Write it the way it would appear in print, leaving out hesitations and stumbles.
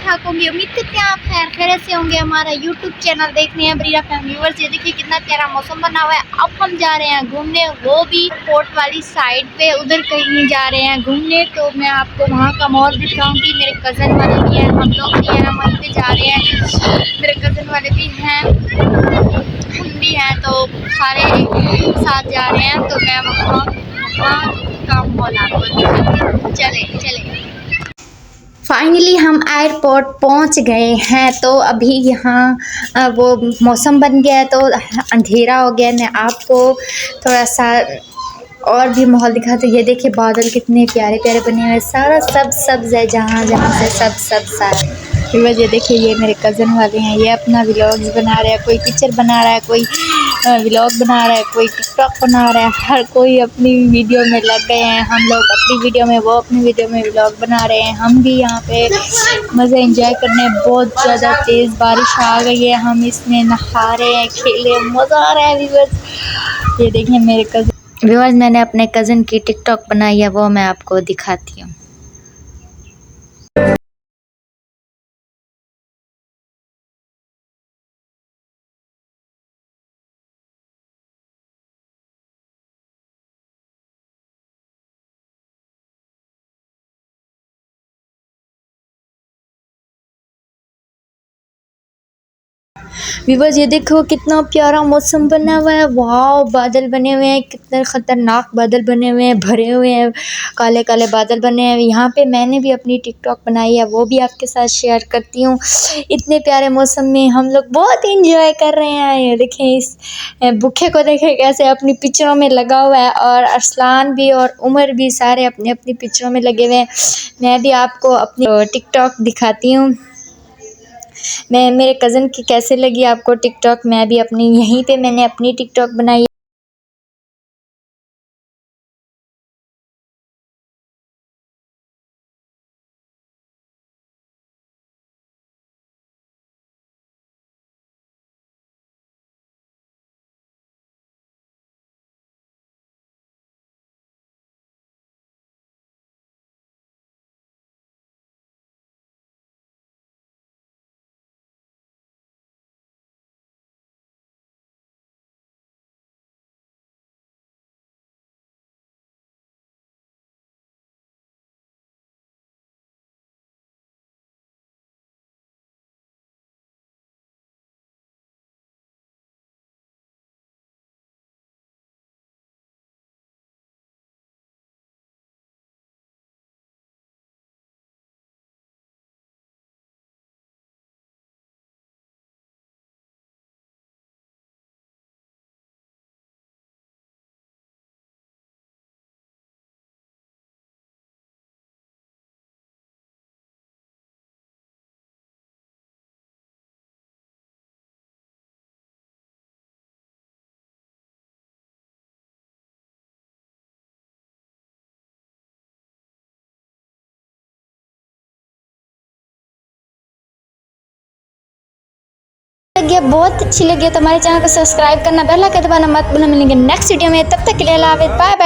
ठाक होंगे। उम्मीद करते हैं आप खैर खैरियत से होंगे। हमारा यूट्यूब चैनल देखने हैं बरीरा फैमिली व्यूअर्स। ये देखिए कितना प्यारा मौसम बना हुआ है। अब हम जा रहे हैं घूमने, वो भी पोर्ट वाली साइड पे, उधर कहीं जा रहे हैं घूमने। तो मैं आपको वहाँ का माहौल दिखाऊंगी। मेरे कज़न वाले भी हैं, हम लोग भी हैं, वहीं पे जा रहे हैं। मेरे कज़न वाले भी हैं, हम भी हैं, तो सारे साथ जा रहे हैं। तो मैं वहाँ का माहौल आपको दिखाती हूँ। चले चले। फाइनली हम एयरपोर्ट पहुंच गए हैं। तो अभी यहाँ वो मौसम बन गया है तो अंधेरा हो गया है। मैं आपको थोड़ा सा और भी माहौल दिखाते। ये देखिए बादल कितने प्यारे प्यारे बने हुए हैं। सारा सब सब्ज़ है, जहाँ जहाँ से सब सारे व्यूअर्स। ये देखिए ये मेरे कज़न वाले हैं, ये अपना व्लॉग्स बना रहे हैं। कोई पिक्चर बना रहा है, कोई व्लॉग बना रहा है, कोई टिकटॉक बना रहा है। हर कोई अपनी वीडियो में लग गए हैं। हम लोग अपनी वीडियो में, वो अपनी वीडियो में व्लॉग बना रहे हैं। हम भी यहाँ पे मज़े एंजॉय करने। बहुत ज़्यादा तेज़ बारिश आ गई है, हम इसमें नहा रहे हैं, खेले, मज़ा आ रहा है व्यूअर्स। ये देखिए मेरे कज़न व्यूअर्स, मैंने अपने कज़न की टिकटॉक बनाई है, वो मैं आपको दिखाती हूँ। व्यूअर्स ये देखो कितना प्यारा मौसम बना हुआ है। वाह, बादल बने हुए हैं, कितने ख़तरनाक बादल बने हुए हैं, भरे हुए हैं, काले काले बादल बने हैं। यहाँ पे मैंने भी अपनी टिकटॉक बनाई है, वो भी आपके साथ शेयर करती हूँ। इतने प्यारे मौसम में हम लोग बहुत इंजॉय कर रहे हैं। ये देखें इस बुखे को, देखें कैसे अपनी पिक्चरों में लगा हुआ है। और अरसलान भी और उमर भी सारे अपनी अपनी पिक्चरों में लगे हुए हैं। मैं भी आपको अपनी टिकटॉक दिखाती हूँ। मैं मेरे कज़न की कैसे लगी आपको टिकटॉक। मैं भी अपनी यहीं पे मैंने अपनी टिकटॉक बनाई। लगी बहुत अच्छी लगी तो हमारे चैनल को सब्सक्राइब करना, बेल आइकन दबाना मत भूलना। मिलेंगे नेक्स्ट वीडियो में, तब तक के लिए अल्लाह हाफ़िज़, बाय बाय।